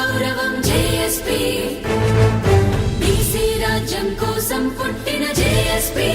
గౌరవం JSP BC రాజ్యం కోసం పుట్టిన జేఎస్పీ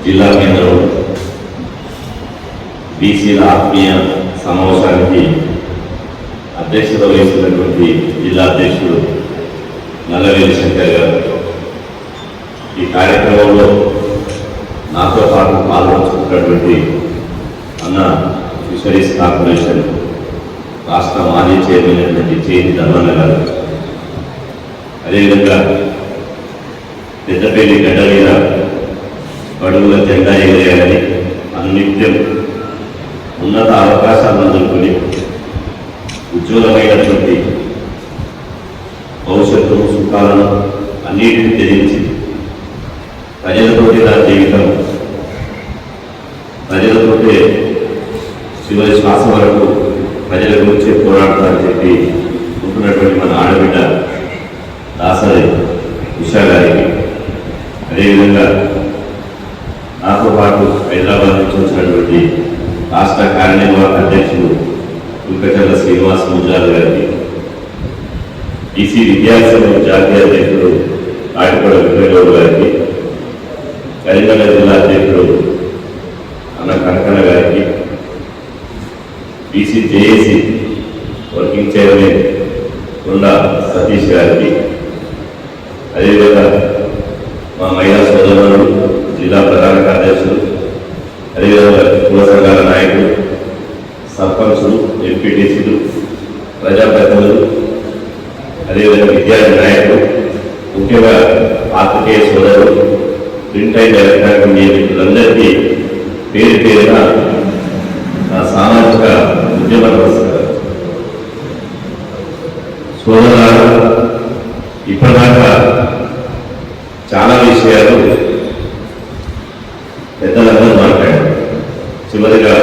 జిల్లా కేంద్రంలో బీసీల ఆత్మీయ సమావేశానికి అధ్యక్షత వహిస్తున్నటువంటి జిల్లా అధ్యక్షుడు నల్లవేలి శంకర్ గారు ఈ కార్యక్రమంలో నాతో పాటు పాల్గొంటున్నటువంటి అన్న ఫిషరీస్ కార్పొరేషన్ రాష్ట్ర మాజీ చైర్మన్ అయినటువంటి చేతి ధర్మన్న గారు, అదేవిధంగా పెద్దపల్లి గడ్డ మీద బడుగుల జెండా ఎగరేయాలని అనునిత్యం ఉన్నత అవకాశాలను అందుకుని ఉజ్వలమైనటువంటి భవిష్యత్తు సుఖాలను అన్నిటిని త్యజించి ప్రజలతోటి నా జీవితం, ప్రజలతోటే చివరి శ్వాస వరకు ప్రజల గురించి పోరాడతారని చెప్పి ఉంటున్నటువంటి మన ఆడబిడ్డ దాసరి ఉషా గారికి, అదేవిధంగా నాతో పాటు హైదరాబాద్ నుంచి వచ్చినటువంటి రాష్ట్ర కార్యనిర్వాహక అధ్యక్షుడు కుల్కచర్ల శ్రీనివాస్ ముజాల్ గారికి, ఈసీ విద్యాసంఘం జాతీయ అధ్యక్షుడు కాటిపడ విక్రయగౌడ్ గారికి, కరీంనగర్ జిల్లా అధ్యక్షుడు అన్న కనకన్న గారికి, బీసీ జేఏసీ వర్కింగ్ చైర్మన్ కొండా సతీష్ గారికి, అదేవిధంగా మా మహిళా సోదరులు జిల్లా ప్రధాన కార్యదర్శులు, అదేవిధంగా కుల సంఘాల నాయకులు, సర్పంచులు, ఎంపీటీసీలు, ప్రజాప్రతినిధులు, అదేవిధంగా విద్యార్థి నాయకులు, ముఖ్యంగా పాత్రికేయ సోదరులు, ప్రింట్ అండ్ ఎలక్ట్రానిక్ మీడియా మిత్రులందరికీ పేరు పేరున నా సామాజిక ఉద్యమ నమస్కారం. సోదరులారా, ఇప్పటిదాకా చాలా విషయాలు పెద్దలందరూ మాట్లాడారు. చివరిగా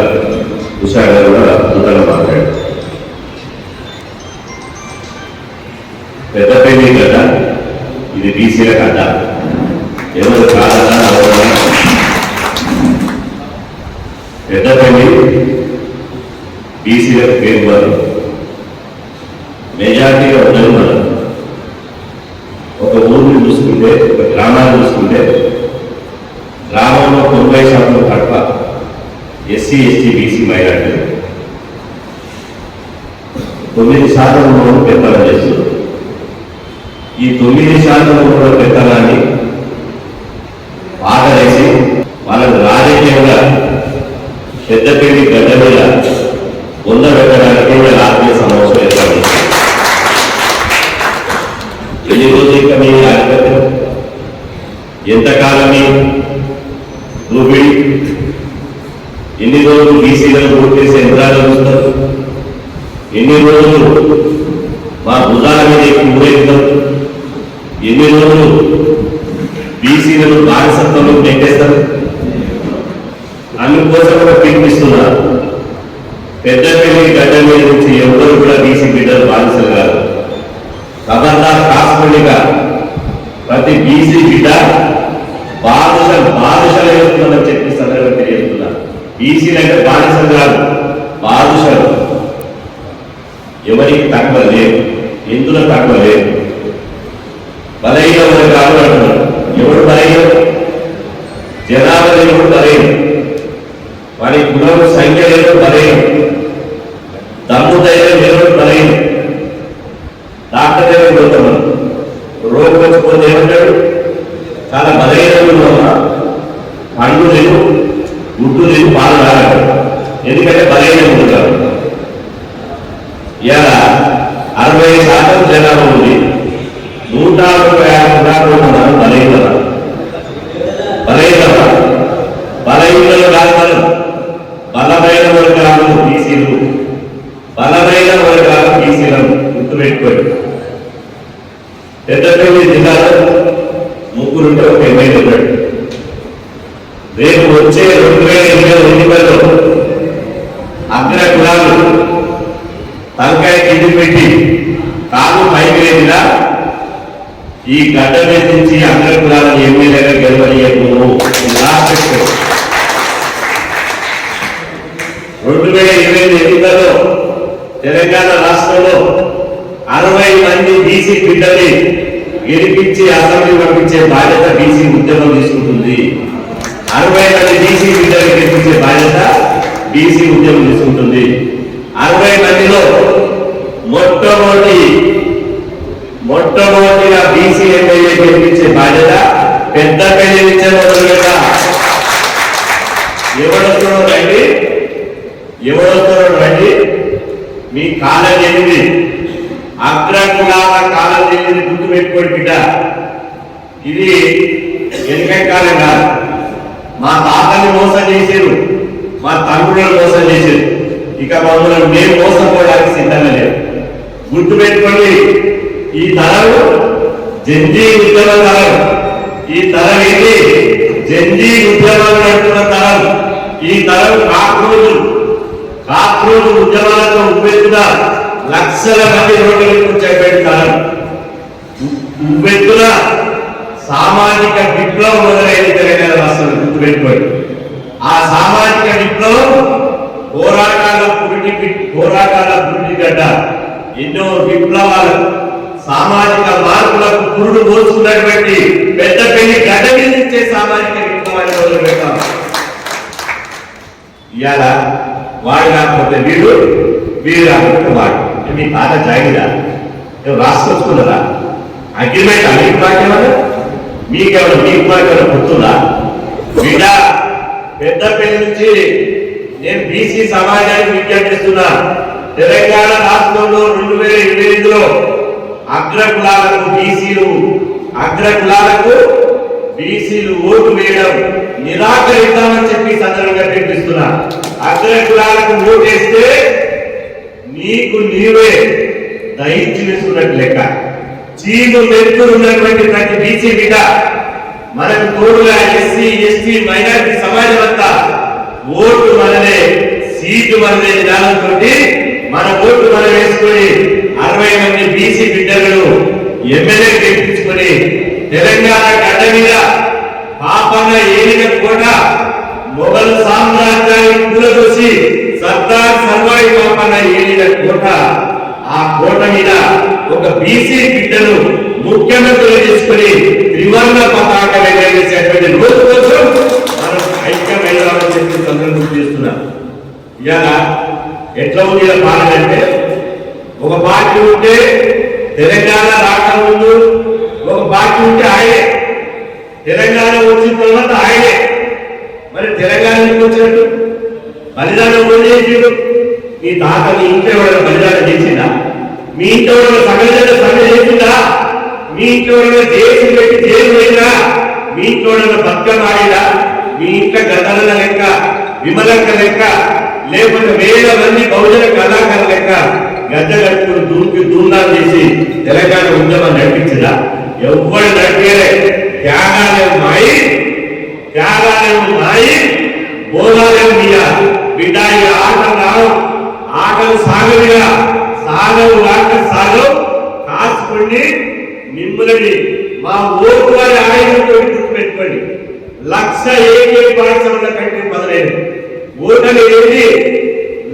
ఉషా గారు కూడా అద్భుతంగా మాట్లాడారు. పెద్దపల్లి గడ్డ ఇది బీసీల గడ్డ, ఎవరు కాదన్నా అవసరం. పెద్దపల్లి బీసీల పేరు మనం మెజార్టీగా ఉన్నది మనం. ఒక ఊరిని చూసుకుంటే, ఒక గ్రామాన్ని చూసుకుంటే, గ్రామంలో 90% తక్కువ ఎస్సీ, ఎస్టీ, బీసీ మైనార్టీలు, 9% ఉన్నవాళ్ళు పెత్తనం చేస్తున్నారు. ఈ 9% ఉన్న పెత్తనాన్ని పాటలేసి వాళ్ళకు రాజకీయంగా పెద్దపల్లి గడ్డ మీద పెట్టడానికి వీళ్ళ ఆత్మీయ సమావేశం ఏర్పాటు చేశారు. ఎన్ని రోజులు ఇంకా మీ ఆధిపత్యం, ఎంతకాలం దూపిడి, ఎన్ని రోజులు బీసీలను ఓటు చేసే యంత్రాలు చూస్తారు, ఎన్ని రోజులు మా భుజాల మీద ఎక్కువ ఊరేగుతారు, ఎన్ని రోజులు బీసీలను బానిసత్వంలో పెట్టేస్తారు. అందుకోసం కూడా పిలిపిస్తున్నారు. పెద్దపల్లి గడ్డ మీద నుంచి ఎవరు కూడా బీసీ బిడ్డలు బానిసలు కాదు. ఖబర్దార్ కాస్పల్లిగా ప్రతి బీసీ బిడ్డ బాదుషలు వేస్తుందని చెప్పి సందర్భంగా తెలియజేస్తున్నారు. బీసీలు అంటే బానిసలు కాదు, బాదుషలు. ఎవరికి తక్కువ లేదు, ఎందులో తక్కువ లేదు. బలహీన వర్గాలు అంటున్నారు. ఎవడు బలహీన? జనాభా ఎవడు బలహీన? వాడి కులం సంఖ్య ఎవరు బలహీన? దమ్ము ధైర్యం ఎవరు బలహీన? డాక్టర్ దగ్గర పోతాం, రోగం వచ్చిపోతే ఏమంటాడు? చాలా బలహీనంగా ఉన్నా, పండు లేదు, గుడ్డు లేదు, పాలు రాగలడు. ఎందుకంటే బలహీనంగా ఉంటారు. ఇలా 60% జనాభా ఉంది, 150 ఉన్నారు బలహీనత. బలహీనత బలహీనలు కాదు, బలమైన వర్గాలు బీసీలు, బలమైన వర్గాలు బీసీలను గుర్తుపెట్టుకోండి. పెద్దపల్లి జిల్లాలో 3 ఉంటే ఒక ఎమ్మెల్యే ఉన్నాడు. రేపు వచ్చే 2020 ఎన్నికల్లో అగ్ర కులాలు తలకాయ కింది పెట్టి కాలు పైకి లేచినా ఈ గడ్డ మీద నుంచి అగ్ర కులాలను ఎమ్మెల్యేగా గెలవనీయము. 2020 ఎన్నికల్లో తెలంగాణ రాష్ట్రంలో 60 మంది బీసీ బిడ్డల్ని గెలిపించి అసెంబ్లీ పంపించే బాధ్యత బీసీ ఉద్యమం తీసుకుంటుంది. 60 మంది బీసీ బిడ్డలు గెలిపించే బాధ్యత బీసీ ఉద్యమం తీసుకుంటుంది. 60 మందిలో మొట్టమొదటిగా బీసీ ఎమ్మెల్యే గెలిపించే బాధ్యత పెద్దపల్లి నుంచే మొదలుపెట్ట. ఎవడొస్తున్నాడు రండి, మీ కాలం చెల్లింది, అగ్రకులాల కాలం చెల్లింది, గుర్తు పెట్టుకోండి బిడ్డ. ఇది వెనుక కాలం కాదు. మా తాతని మోసం చేశారు, మా తమ్ముళ్ళని మోసం చేశారు, ఇక మమ్మల్ని మేము మోసపోవడానికి సిద్ధంగా లేదు. గుర్తు పెట్టుకోండి, ఈ తరం జంజీ ఉద్యమ తరం. ఈ తరం ఏంటి? జంజీ ఉద్యమాలు నడుపుతున్న తరం. ఈ తరం కాక్రోజు ఉద్యమాలతో ఉవ్వెత్తున లక్షల మంది రోడ్లకు కూర్చోబెట్టి తరం. ఉవ్వెత్తున సామాజిక విప్లవం మొదలైన తెలంగాణ రాష్ట్రంలో గుర్తుపెట్టుకోండి. ఆ సామాజిక విప్లవం పోరాటాల పురిటి గడ్డ. ఎన్నో విప్లవాలు, సామాజిక మార్పులకు పురుడు పోసుకున్నటువంటి పెద్దపల్లి గడ్డ మీద నుంచే సామాజిక విప్లవాన్ని మొదలు పెట్టాం. ఇవాళ వాడు కాకపోతే వీడు కాకపోతే వాడు. మీ తాత జాగిరా రాసుకొచ్చుకున్నారా? అగ్రిమెంట్ మీకు మాకేమన్నా, మీకు మాకేమన్నా గుర్తుందా? బిడ్డ పెద్దపల్లి నుంచి నేను బీసీ సమాజానికి విజ్ఞప్తిస్తున్నా. తెలంగాణ రాష్ట్రంలో 2025లో అగ్రకులాలకు బీసీలు ఓటు వేయడం నిరాకరిద్దామని చెప్పి సందర్భంగా ప్రకటిస్తున్నా. అగ్రకులాలకు ఓటేస్తే నీకు నీవే దహించి వేసుకున్నట్టు లెక్క. చీము మెరుగుతున్నటువంటి ప్రతి బీసీ బిడ్డ, మనకు తోడుగా ఎస్సీ ఎస్టీ మైనారిటీ సమాజం అంతా ఓటు మనదే, సీటు మనదే విధానంతో మన ఓటు మనం వేసుకొని 60 మంది బీసీ బిడ్డలను ఎమ్మెల్యే గెలిపించుకొని తెలంగాణ గడ్డ మీద పాపన్న ఏలిన కోట మొఘల్ సామ్రాజ్యాన్ని కూలదోసి సర్దార్ సర్వాయి పాపన్న ఏలిన కోట. ఆ కోట మీద ఒక బీసీ బిడ్డను ముఖ్యమంత్రులు తీసుకుని త్రివర్ణ పతాకం ఎగరేసేటువంటి రోజు కోసం మనం ఐక్యమైనామని చెప్పి సందర్భం చేస్తున్నాం. ఇవాళ ఎట్లా ఉంది పాలన అంటే, ఒక పార్టీ ఉంటే తెలంగాణ రాకముందు ఒక పార్టీ ఉంటే ఆయనే, తెలంగాణ వచ్చిన తర్వాత ఆయనే. మరి తెలంగాణ వచ్చినట్టు బలిదానం ఎవరు చేసిండు? మీ తాత మీ ఇంట్లో ఎవరైనా బలిదానం చేసిందా? మీ ఇంట్లో ఎవరైనా సగం చేసిందా? మీ ఇంట్లో ఎవరైనా దేశం పెట్టి జైలు పోయిందా? మీ ఇంట్లో ఎవరైనా బతుకమ్మ ఆడినా? మీ ఇంట్లో గదల లెక్క, విమలక్క లెక్క, లేకపోతే వేల మంది బహుజన కళాకారుల లెక్క గద్ద కట్టుకుని దూర్నాలు చేసి తెలంగాణ ఉద్యమం నడిపించదా? ఎవ్వరు నడిపేరే. త్యాగాలేమో మాయి, బోధాలేమో మీయా. బిడ్డ ఈ ఆటలు సాగవిగా, సాగవు కాచుకోండి. మిమ్మల్ని మా ఓటు వారి ఆయుధంతో గుర్తుపెట్టుకోండి. 1,00,000 ఏకే పాఠశాలల కంటే పదలేదు. ఓటలు ఏది?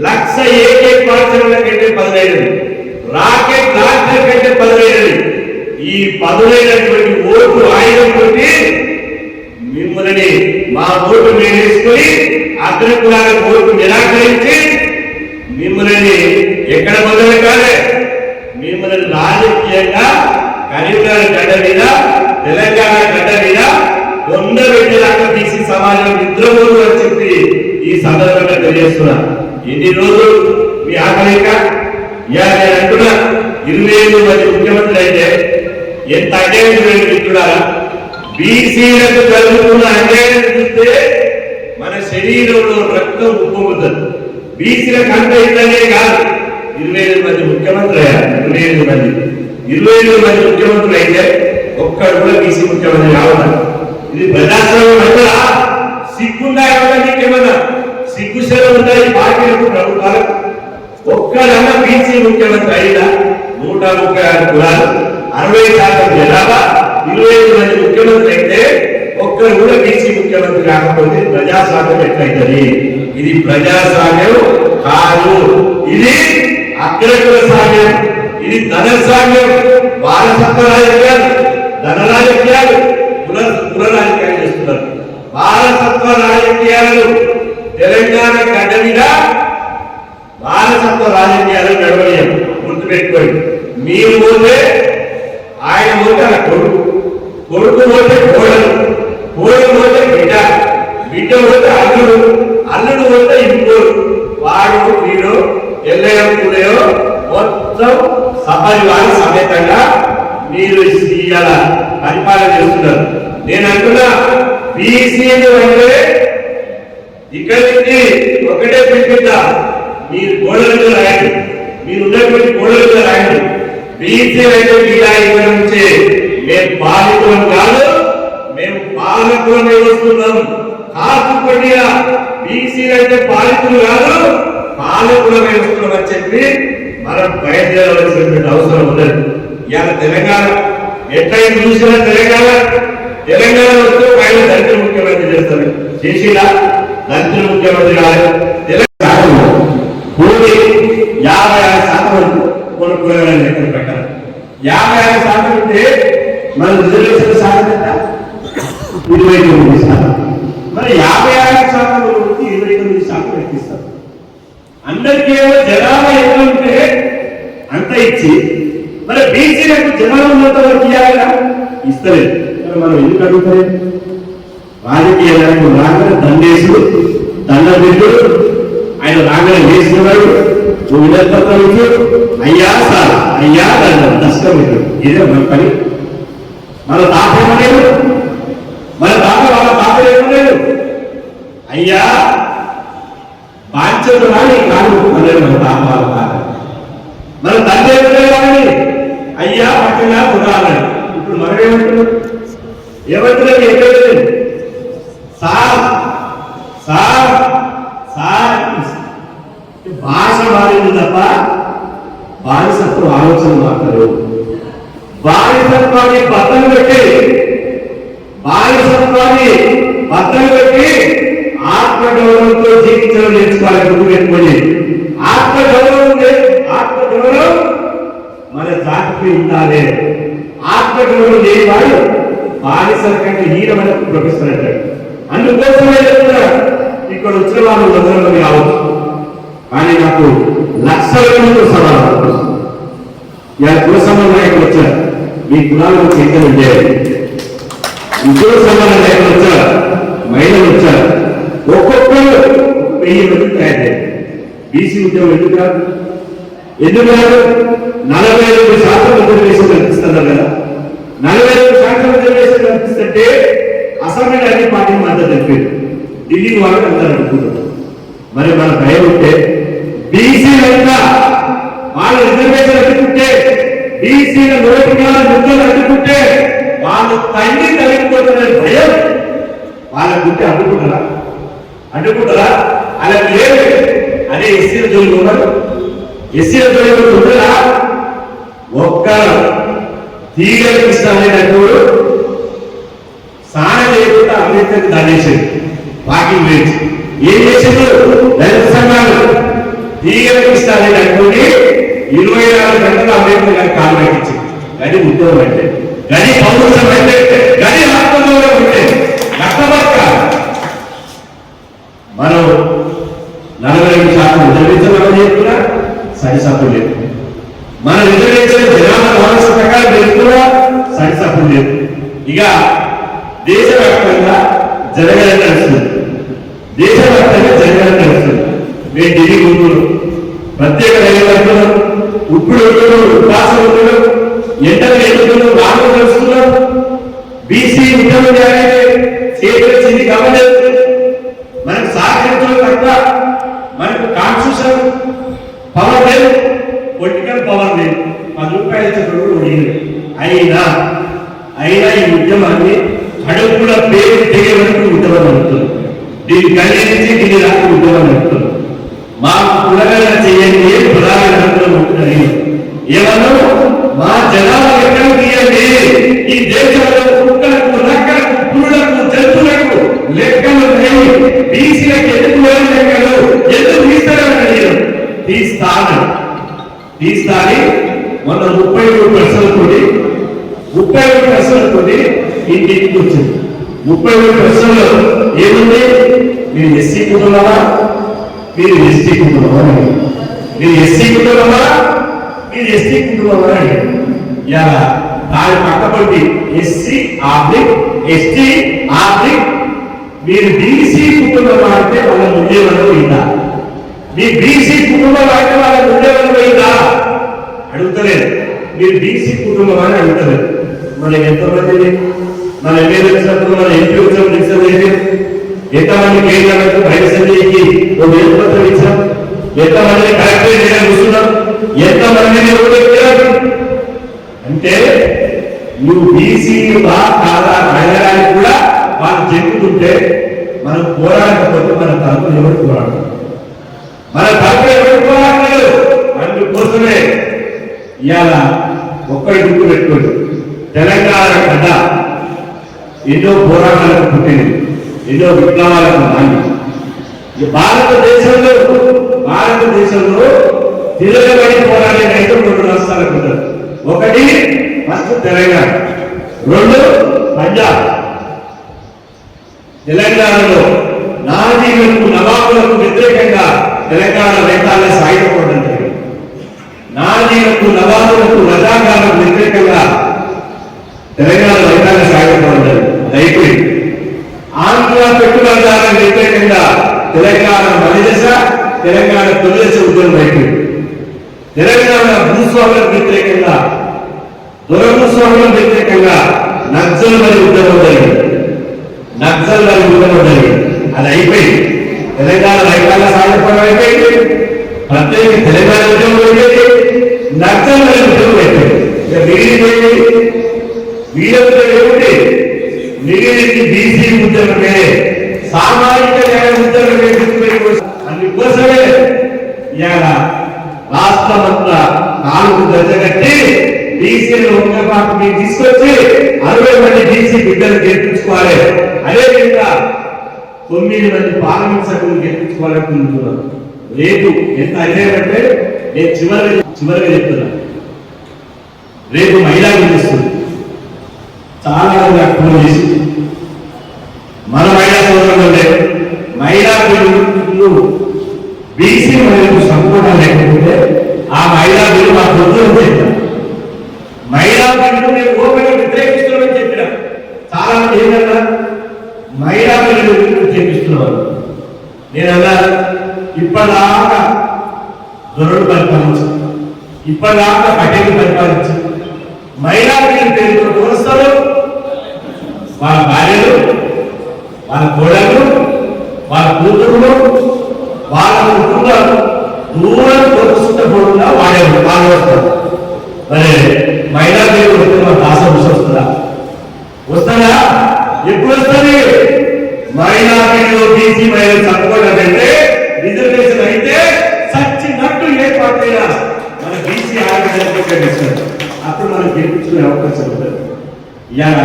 1,00,000 ఏకే పాఠశాలల కంటే పదలేదు. రాకెట్ లాంచర్ కంటే పదలేదు. ఈ ఈ పదులైనటువంటి ఓటు ఆయుధంతో మిమ్మల్ని మా ఓటు మేము వేసుకొని అగ్రకులాలకు ఓటు నిరాకరించి మిమ్మల్ని ఎక్కడ మొదలెట్టాలి, మిమ్మల్ని రాజకీయంగా కరీంనగర్ గడ్డ మీద తెలంగాణ గడ్డ మీద వంద పెట్టేదాకా బీసీ సమాజం నిద్రపోదు అని చెప్పి ఈ సందర్భంగా తెలియజేస్తున్నా. ఎన్ని రోజులు మీ ఆకలిక నేను అంటున్నా 25 మంది ముఖ్యమంత్రులు అయితే ఎంత అన్యాయం మిత్రుడారా. బీసీలకు జరుగుతున్న అన్యాయం చూస్తే మన శరీరంలో రక్తం ఉప్పొంగుతుంది. బీసీలకు అంత ఇద్దరే కాదు, 25 మంది ముఖ్యమంత్రులు అయ్యారు. 25 మంది ముఖ్యమంత్రులు అయితే ఒక్కడు కూడా బీసీ ముఖ్యమంత్రి కావాలి. ఇది ప్రజాస్వామ్యం అంటారా? సిగ్గుందా ఏమన్నా సిగ్గుశలం ఉందా ఈ పార్టీలకు ప్రభుత్వాలకు? ఒక్కడన్నా బీసీ ముఖ్యమంత్రి అయినా 136 కులాలు 60% జనాభా 25 మంది ముఖ్యమంత్రి అయితే ఒక్కరు కూడా బీసీ ముఖ్యమంత్రి కాకపోతే ప్రజాస్వామ్యం ఎట్లయితది? ఇది ప్రజాస్వామ్యం కాదు, ఇది అగ్రకుల స్వామ్యం, ఇది ధన స్వామ్యం. వారసత్వ రాజకీయాలు, ధన రాజకీయాలు, కుల రాజకీయాలు చేస్తున్నారు. వారసత్వ రాజకీయాలు తెలంగాణ గడ్డ మీద వారసత్వ రాజకీయాలు నడవలేం. గుర్తుపెట్టుకోండి. మీరు పోతే ఆయన పోతే ఆ కొడుకు, కొడుకు పోతే కోడలు, కోడలు పోతే బిడ్డ, బిడ్డ పోతే అల్లుడు, అల్లుడు పోతే ఇంకోడు, వాడు వీడు ఎల్లయ్య కూడయో మొత్తం సపరివార సమేతంగా మీరు ఇవాళ పరిపాలన చేస్తున్నారు. నేను అంటున్నా బీసీలు అంటే ఇక్కడి నుంచి ఒకటే పిలిపిద్దా, మీరు గోడలతో రాయండి, మీరు ఉన్నటువంటి గోడలతో రాయండి. బీసీ అయితే మీరా ఇక్కడ నుంచి మేము బాధితులం కాదు, మేము పాలకులమే వస్తున్నాం. కాకపోతే బీసీలు అయితే బాధితులు కాదు, పాలకులమే వస్తున్నాం అని చెప్పి మనం బయలుదేరవలసినటువంటి అవసరం ఉన్నది. ఇవాళ తెలంగాణ ఎట్లయితే చూసినా తెలంగాణ వస్తూ ఆయన దళితుల ముఖ్యమంత్రి చేస్తారు. చేసినా దళితుల ముఖ్యమంత్రి కాదు. తెలంగాణ భూమి 56% కొనుక్కునే లెక్కలు పెట్టాలి. 56% ఉంటే మన రిజర్వేషన్ శాతం ఎంత? 29%. మరి 56% నుంచి 29% ఎక్కిస్తారు. అందరికీ జనాభా ఎంత ఉంటే అంత ఇచ్చి మరి బీసీలకు జనాభా ఉన్నంత వరకు ఇవ్వాలిగా, ఇస్తలేదు. మనం ఎందుకు అడుగుతారు? రాజకీయ నాయకుడు రాగానే దండేసుడు, దండబిడ్డు, ఆయన రాగానే వేసుకున్నాడు, విడతలు అయ్యా సార్ అయ్యా దండం దశకమిడు. ఇదే మన పని. మన తాత ఏమలేదు, మన తాత వాళ్ళ తాత ఏమలేదు. అయ్యా బాధ్యత రాని కాదు అనలేదు మన తాత వాళ్ళ తాత. మన తండ్రి ఏమలేదు, అయ్యా పక్కన ఉదాహరణ. ఇప్పుడు మనం ఏమంటున్నాం? ఏమంటున్నాం? ఎక్కలేదు సార్ సార్ సార్. భాష మారింది తప్ప బానిసత్వ ఆలోచన మాట్లాడు. బానిసత్వాన్ని బద్దలు పెట్టి ఆత్మగౌరవంతో జీవించడం నేర్చుకోవాలి. గుర్తుపెట్టుకోండి, ఆత్మగౌరవం మన జాతికి ఉండాలి. ఆత్మగౌరవం లేని వాడు బానిసల కంటే హీనమైన ప్రొఫెసర్ అంటాడు. అందుకోసమే చెప్తున్నా, ఇక్కడ వచ్చిన వాళ్ళు 100 మంది కావచ్చు, కానీ నాకు లక్షల మంది సవాలు. ఇలా కుల సంబంధ నాయకులు వచ్చారు, మీ కులాలకు చైతన్యం ఉండేది. కుల సంబంధ నాయకులు వచ్చారు, మహిళలు వచ్చారు, ఒక్కొక్కరు 1000 మంది తయారయ్యారు. బీసీ ఉద్యోగం ఎందుకు కాదు? 45% రిజర్వేషన్ కల్పిస్తున్నారు కదా. 45% రిజర్వేషన్ కల్పిస్తుంటే అసెంబ్లీలో అన్ని పార్టీ మద్దతు తెలిపారు. ఢిల్లీ వాళ్ళు అందరూ అనుకుంటారు. మరి మన భయం ఉంటే బీసీలంతా వాళ్ళ రిజర్వేషన్ అడ్డుకుంటే, బీసీల నోటికాల ముద్దలు అడ్డుకుంటే వాళ్ళు తల్లి తగ్గిపోతున్న భయం వాళ్ళకుంటే అడ్డుకుంటారా? అలా లేదు. అదే ఎస్సీల జోలికి ఉన్నారు. ఎస్సీల జోలికి ఉండరా? ఒక్క తీగలకు ఇష్టమైనప్పుడు స్నానం చేయకుండా అంబేద్కర్ దానేసాడు. వాకింగ్ వేసి ఏం చేసిండు? దళిత సంఘాలు తీగలకు ఇష్టాలని అనుకుని 24 గంటలు అంబేద్కర్ గారికి కాలు పెట్టించింది. గది ఉద్యోగం అంటే, గది పౌరుషం అంటే, గది ఆత్మగౌరవం అంటే నష్టపడతారు. మనం 45% రిజర్వేషన్ చెప్తున్నా సరిసప్పుడు లేదు. మన రిజర్వేషన్ జనాభా వ్యవస్థ ప్రకారం చెప్తున్నా సరిసప్పుడు లేదు. ఇక దేశవ్యాప్తంగా జరగడం నడుస్తుంది, దేశవ్యాప్తంగా జరగడం నడుస్తుంది. మేము ఢిల్లీ ఉంటున్నాం, ప్రత్యేక రైలు ఇప్పుడు ఉపాసం ఉంటున్నాం, ఎండలు ఎదుగుతున్నాం, రాను నడుస్తున్నాం. బీసీ ఉద్యమం చేయాలి గవర్నెన్స్ మనకు సహకరించడం తప్ప మనకు కాన్స్టిట్యూషన్ పవర్ లేదు, పొలిటికల్ పవర్ లేదు. 10 రూపాయలు ఇచ్చేటప్పుడు అయినా ఈ ఉద్యమాన్ని అడుగు కూడా పేరు తెగే వరకు ఉద్యమం నడుపుతుంది. దీన్ని కలిగించి దీని రాక ఉద్యమం నడుపుతుంది. మాకు కులగన చేయండి ప్రధాన ఉంటుంది. ఏమన్నా మా జనాభా ఎక్కడ తీయండి, ఈ దేశంలో కుక్కలకు నక్కలకు పురులకు జంతువులకు లెక్కలు లేవు, బీసీలకు ఎందుకు లేని లెక్కలు ఎందుకు తీస్తారని తీస్తాని మొన్న 33% ఇంటికి వచ్చింది. 33% ఏముంది? మీరు ఎస్సీ కుటుంబమా, మీరు ఎస్టీ కుటుంబమా, మీరు ఎస్సీ కుటుంబమా, మీరు ఎస్టీ కుటుంబమా అని ఇలా దాని పక్కపడి ఎస్సీ ఆబ్లిక్ ఎస్టీ ఆబ్లిక్ మీరు బీసీ కుటుంబం అంటే వాళ్ళ ముందేవడం పోయిందా? మీ బీసీ కుటుంబం అంటే వాళ్ళ ముందేవడం పోయిందా? అడుగుతలేదు. మీరు బీసీ కుటుంబం అని అడుగుతలేదు. మనకి ఎంతమంది మన ఎమ్మెల్యే వచ్చినప్పుడు మన ఎంపీ వచ్చినప్పుడు ఎంతమంది కేంద్రాలకు బయట సంజయ్కి ఒక వేలుపత్రం ఇచ్చాం, ఎంతమందిని కలెక్టరేట్ కూర్చున్నాం, ఎంతమందిని అంటే నువ్వు బీసీ కాదా అడగడానికి కూడా వాళ్ళు చెప్పుకుంటే మనం పోరాడకపోతే మన తరపున ఎవరు పోరాడతారు? మన తరపున ఎవరు పోరాడలేదు. అందుకోసమే ఇవాళ ఒక్కడి గుర్తు పెట్టుకోండి, తెలంగాణ కథ ఎన్నో పోరాటాలకు పుట్టింది, ఎన్నో విప్లవాలకు నాంది. భారతదేశంలో తిరగబడి పోరాడే రైతు 2 రాష్ట్రాలకు ఉంటారు. ఒకటి ఫస్ట్ తెలంగాణ, 2 పంజాబ్. తెలంగాణలో నాజీలకు నవాబులకు వ్యతిరేకంగా తెలంగాణ రైతాల సాయుధపడడం జరిగింది. నాజీలకు నవాబులకు రజాకాలకు వ్యతిరేకంగా తెలంగాణ రైతాల సాయుధపడడం జరిగింది. అయిపోయింది. ఆంధ్ర పెట్టుబడిదారులకు వ్యతిరేకంగా తెలంగాణ మలిదశ, తెలంగాణ తొలిదశ ఉద్యమం అయిపోయింది. తెలంగాణ భూస్వాములకు వ్యతిరేకంగా, దురభూస్వాములకు వ్యతిరేకంగా నక్సల్ మరి ఉద్యమం జరిగింది. అది అయిపోయింది. తెలంగాణ రైతాంగ సాధించడం అయిపోయింది. ప్రత్యేక తెలంగాణ ఉద్యమం అయిపోయింది. నక్సల్ మరి ఉద్యమం అయిపోయింది. వీళ్ళకి మిగిలింది బీసీ ఉద్యమమే, సామాజిక న్యాయ ఉద్యమమే. అందుకోసమే ఇవాళ రాష్ట్రమంతా 4 దశగట్టి బీసీలు ఒక్క పార్టీ తీసుకొచ్చి 60 మంది బీసీ బిడ్డలు గెలిపించుకోవాలి. అదేవిధంగా 9 మంది పార్లమెంట్ సభ్యులు గెలిపించుకోవాలనుకుంటున్నారు. రేపు ఎంత అయ్యారంటే నేను చివరిగా చెప్తున్నా, రేపు మహిళా గెలుస్తుంది. చాలా ఫోన్ చేసి మన మహిళా సోదరులు మహిళా బిల్లు బీసీ మహిళలకు సంపూర్ణ లేకపోతే ఆ మహిళా బిల్లు మా పొద్దున చెప్పారు. మహిళా బిల్లు నేను ఓపెన్ వ్యతిరేకిస్తున్నామని చెప్పిన చాలా మంది ఏంటన్నా మహిళా బిల్లు వ్యతిరేకిస్తున్నారు. నేను అన్నా ఇప్పటిదాకా దొరలు పరిపాలించు, ఇప్పటిదాకా పటేలు పరిపాలించు, మహిళా బిల్లు పేరుతో కోరుస్తారు. వాళ్ళ భార్యలు, వాళ్ళ కోడళ్ళు, వాళ్ళ కూతురులు, వాళ్ళ కుటుంబాలు దూరం కొట్టుకుంటా వాడేవాళ్ళు వాళ్ళు వస్తారు. మరి మహిళా బిల్లు వస్తే మన దాస వస్తుందా? వస్తుందా? ఎప్పుడు వస్తుంది? మహిళా బిల్లు బీసీ మహిళలు చదువుకోవడంటే రిజర్వేషన్ అయితే సచ్చినట్టు ఏ పార్టీ అయినా మన బీసీ ఆరోగ్యాలు అప్పుడు మనం గెలిపించుకునే అవకాశం ఉంటుంది. ఇవాళ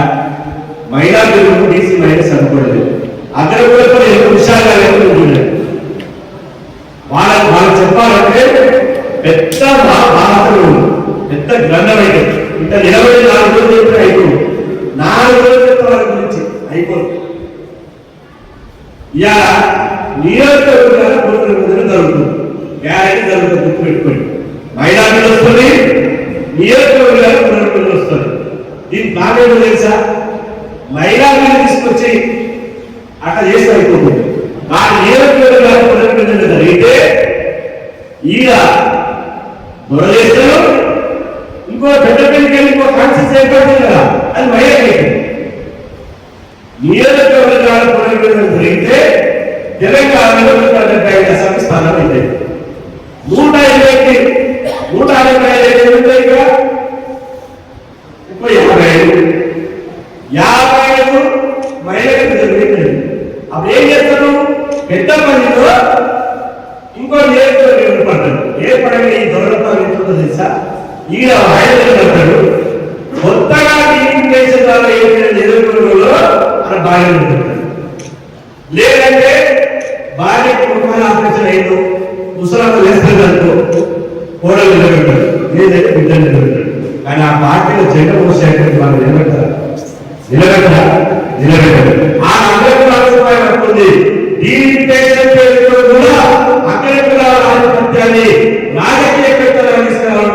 మహిళా బిల్లు బీసీ మహిళ చదువుకోవడం అక్కడ కూడా కొన్ని ఎక్కువ విషయాలు ఉంటున్నాయి. వాళ్ళకు చెప్పాలంటే పెద్ద భారతలు పెద్ద గ్రంథం అయితే ఇంకా 24 రోజులు చెప్తే అయిపోయింది. 4 రోజులు చెప్తే వాళ్ళ గురించి అయిపోతుంది. ఇలా నియోజకవర్గాల పునర్విభజన జరుగుతుంది, గ్యారెంటీ జరుగుతుంది, గుర్తు పెట్టుకోండి. మహిళా బిల్లు వస్తుంది, నియోజకవర్గాల పునర్విభజన వస్తుంది. దీని ప్లాన్ ఏంటో తెలుసా? మహిళా బిల్లు తీసుకొచ్చి అట్లా చేస్తే అయిపోతుంది. ఆ నియోజకవర్గాల పునర్విభజన జరిగితే ఈడ దొరలేస్తారు, ఇంకో పెద్ద పెళ్లికి ఇంకో కాన్సెన్స్ ఏర్పడుతుంది కదా, అది మహిళకి. నియోజకవర్గాల పునర్విభజన జరిగితే తెలంగాణలో 175 అసెంబ్లీ స్థానాలు అయితే 125 ఉంటాయి కదా, 55 మహిళలకు జరిగింది. అప్పుడు ఏం చేస్తారు? పెద్దపల్లిలో ఇంకో నియోజకవర్గం ఏర్పడతాడు. ఏర్పడగా ఈ దొరలపాలు ఎట్లుందో తెలుసా? ఈయన ఆయన కొత్తగా టీవీ ద్వారా ఏదైనా నియోజకవర్గంలో అక్కడ బాగా ఉంటుంది. లేదంటే భార్యకు ముఖాలు ఆపరేషన్ అయిందో ముసలాలు వేస్తుందంటూ కోడలు నిలబెట్టాడు, లేదంటే బిడ్డలు నిలబెట్టాడు. కానీ ఆ పార్టీలో జెండా మోసేటువంటి వాళ్ళు నిలబెట్టారు. ఆ అగ్రకులాలు అనుకుంది కూడా అగ్రకులాల ఆధిపత్యాన్ని రాజకీయ పెద్దలు అందిస్తున్నారు.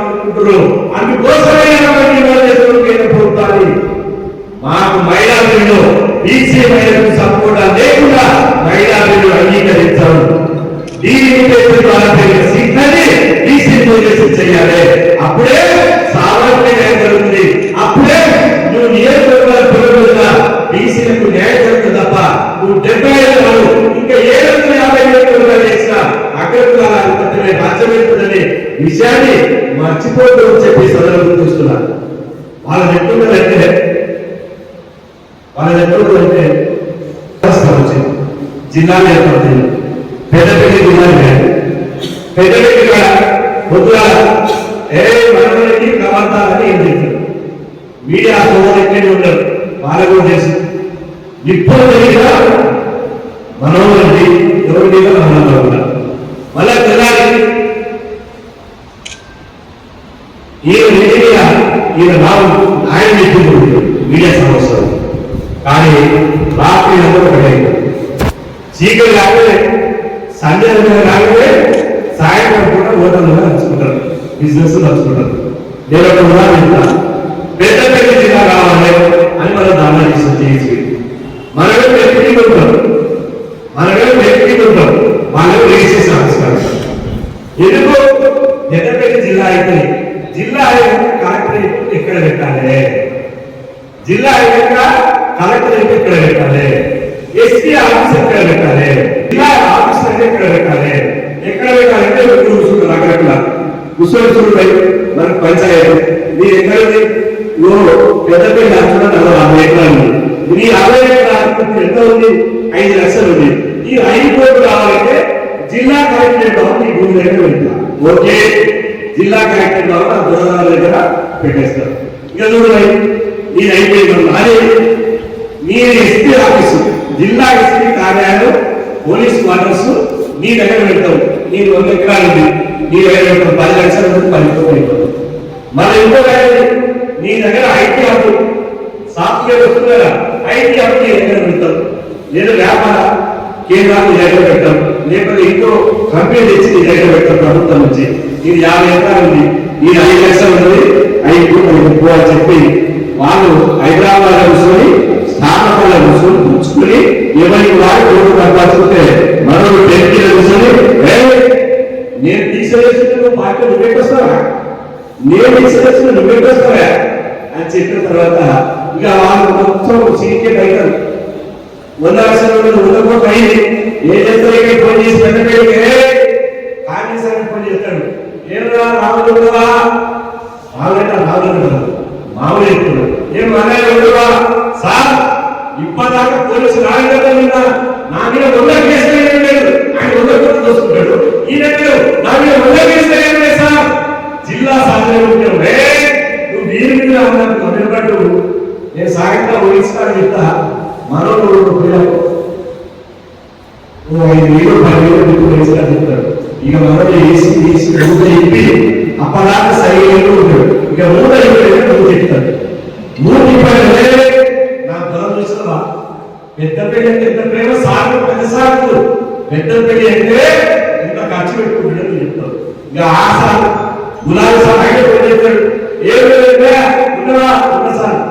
అందుకోసమే కేంద్ర ప్రభుత్వాన్ని మాకు మహిళా బిల్లు బీసీ మహిళలకు సపోర్ట్ లేకుండా మహిళా బిల్లు అంగీకరించారు. చేయాలి, అప్పుడే సామాజిక న్యాయం జరుగుతుంది. అప్పుడే నువ్వు నియోజకవర్గాల పురోగతిగా బీసీలకు న్యాయం జరుగుతుంది తప్ప నువ్వు 75 ఇంకా 750 నియోజకవర్గాలు చేసిన అగ్రకులాల ఆధిపత్యమే రాజ్యమవుతుందనే విషయాన్ని మర్చిపోతూ చెప్పి సదనం గుర్తిస్తున్నారు. వాళ్ళని ఎట్లుందంటే జిల్లాలు ఏర్పడుతుంది. పెద్దపల్లి జిల్లా పెద్దపల్లి పొద్దుగా మనకి కవర్తాలని ఏం చెప్తారు. మీడియా సోదరులు ఉండరు, వాళ్ళకు కూడా తెలుసు. ఇప్పుడు తెలియదా మనోహరండి ఎవరి మీద మనోహరం మళ్ళా తెల్లారి ఈయన రావు ఆయన చెప్పింది మీడియా సమస్యలు. కానీ రాత్రి అందరూ ఒకటే చీకటి రాకపోతే సండే రాకపోతే సాయంత్రం కూడా హోటల్లో నడుచుకుంటారు, బిజినెస్ నడుచుకుంటారు. నేను ఒక ఉదాహరణ పెద్దపల్లి జిల్లా కావాలి అని మనం దాని చేసి మనమే వ్యక్తి ఉంటాం, వాళ్ళకు రిజిస్ట్రేషన్ ఆవిష్కారం. ఎందుకు పెద్దపల్లి జిల్లా అయితే జిల్లా కలెక్టరేట్ ఎక్కడ పెట్టాలి, జిల్లా కలెక్టరేట్ ఎక్కడ పెట్టాలి, ఎస్పీ ఆఫీస్ ఎక్కడ పెట్టాలి, జిల్లా ఆఫీస్ అంటే ఎక్కడ పెట్టాలి పెట్టాలంటే కూర్చుంటారు. అక్కడ కూర్చొని మనకు పంచాయతీ మీరు ఎక్కడది పెద్దపల్లి అంటున్నా 40 ఎకరాలు ఉంది. ఈ 50 ఎకరాలు ఎంత ఉంది? 5 లక్షలు ఉంది. ఈ 5 కోట్లు కావాలంటే జిల్లా కలెక్టరేట్ భవన్ ఈ భూమి దగ్గర వెళ్తా. ఓకే, జిల్లా కలెక్టరేట్ భవన్ ఆ దూరాల దగ్గర పెట్టేస్తారు. ఇక చూడండి నేను అయిపోయింది. అదే మీరు ఎస్పీ ఆఫీసు, జిల్లా ఎస్పీ కార్యాలయం, పోలీస్ క్వార్టర్స్ నీ దగ్గర పెడతావు. నేను 100 ఎకరాలు ఉంది, నీ దగ్గర పెడతావు. 10 లక్షల నుండి 10 కోట్లు అయిపోతుంది. మళ్ళీ ఇంకో నీ దగ్గర ఐటీ హబ్ సాఫ్ట్వేర్ వస్తుంది కదా, ఐటీ హబ్ నీ దగ్గర పెడతాం. లేదా వ్యాపార కేంద్రాలు నీ దగ్గర పెట్టాం, లేకపోతే ఇంకో కంపెనీ తెచ్చి నీ దగ్గర పెట్టాం ప్రభుత్వం నుంచి. ఇది 50 ఎకరాలు ఉంది, ఇది 5 లక్షలు ఉంది, 5 కోట్లు అని చెప్పి వాళ్ళు హైదరాబాద్ కూర్చొని స్థాపనలో కూర్చొని పుచ్చుకుని ఎవరికి వారి కోర్టు కనపరుచుకుంటే మనకు టెంకీలో కూర్చొని నేను తీసేసిన పార్టీ నువ్వెట్టొస్తావా, నేను తీసేసిన నువ్వెట్టొస్తావా అని చెప్పిన తర్వాత ఇక వాళ్ళు మొత్తం సీకే అవుతారు. 100 లక్షల 100 కోట్లు అయింది. ఏం చేస్తారు? ఇక్కడ ఫోన్ చేసి పెద్దపల్లికి కాంగ్రెస్ అని ఫోన్ చేస్తాడు. ఏమన్నా రాముడువా రావులంటే రావులు మామూలు చెప్తున్నాడు. ఏం అన్నయ్య ఉండవా సార్, ఇప్పటిదాకా పోలీసు రాగలుగుతా నా మీద 100 కేసులు లేదు, ఆయన 100 కోట్లు దోసుకుంటాడు. ఈయన నా మీద 100 కేసులు లేదు సార్. జిల్లా సాధన నువ్వు వీరి మీద అన్నట్టు నేను సాయంత్రం ఊహిస్తాను చెప్తా. మరో పిల్లలు 5,000 10,000 చెప్తాడు. ఇక మనలో వేసి చెప్పి అప్పటిదాకా సైలెంట్ ఉంటాడు. ఇక 3 నువ్వు చెప్తాడు 3 నా పొలం చూసినవా పెద్దపల్లి అంటే ఎంత ప్రేమ సాగు పెద్ద సాగు పెద్దపల్లి అంటే ఇంత ఖర్చు పెట్టుకుంటాడు చెప్తాడు. ఇక ఆ సాగు గులాబీ సాగు అయితే చెప్తాడు ఏమి ఉండవా ఉన్న సాగు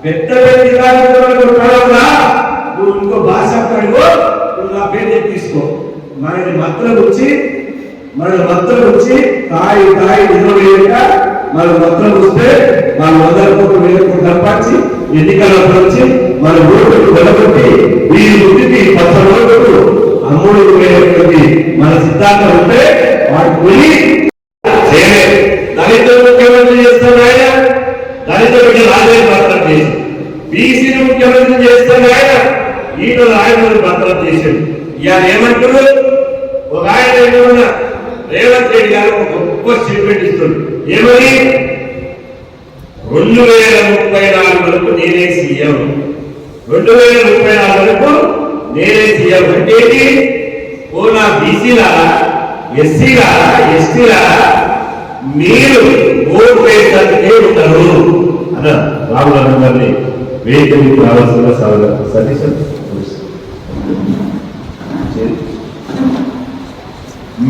పెద్దపల్లి నువ్వు ఇంకో భాష నువ్వు నా పేరు చెప్పి తీసుకో మనని మత్తలు వచ్చి తాయి నిజమేయక మన మత్తలు వస్తే మన 100 కోట్లు 1000 కోట్లు సంపాదించి ఎన్నికల్లో వచ్చి మన ఓటుకు వెలగొట్టి వీరి వృత్తికి 10 ఓటుకు అమ్ముడు వేయటువంటి మన సిద్ధాంతం ఉంటే వాటి పోయి దళితులు ముఖ్యమంత్రి చేస్తాడు ఆయన దళితుడికి రాజకీయ పత్రం చేసి బీసీని ముఖ్యమంత్రి చేస్తాడు ఆయన ఈటల రాజకీయ పత్రం చేశాడు. ఇవాళ ఏమంటారు ఒక ఆయన ఏమన్నా రేవంత్ రెడ్డి గారు ఒక గొప్ప స్టేట్మెంట్ ఇస్తుంది ఏమని 2034 వరకు నేనే సీఎం 2034 వరకు నేనే సీఎం అంటే ఓ నా బీసీలా ఎస్సీలా ఎస్టీలా మీరు ఓటు వేసేందుకే ఉంటారు అన్న రాహుల్ గాంధీ వేదికకి రావాల్సిన సతీష్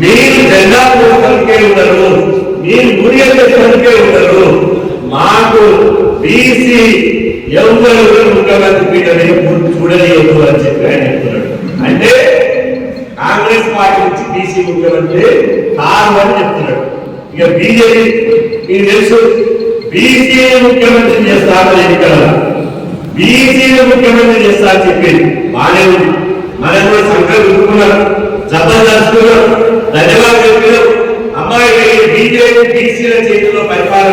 మీరు జెండా పోస్టర్కే ఉండరు మీరు గురియకే ఉండరు మాకు బీసీ ఎవరు ముఖ్యమంత్రి పీఠమే చూడలేదు అని చెప్పి ఆయన చెప్తున్నాడు. అంటే కాంగ్రెస్ పార్టీ నుంచి బీసీ ముఖ్యమంత్రి కాదు అని చెప్తున్నాడు. ఇక బీజేపీ మీకు తెలుసు బీసీ ముఖ్యమంత్రి చేస్తారు ఎన్నికల బీసీని ముఖ్యమంత్రి చేస్తా అని చెప్పి బాగానే ఉంది. మనం కూడా సంకల్పించుకున్నారు జబర్దస్తున్నారు ధన్యవాదాలు చెప్పారు. అమ్మాయి బీజేపీ బీసీల చేతిలో పరిపాలన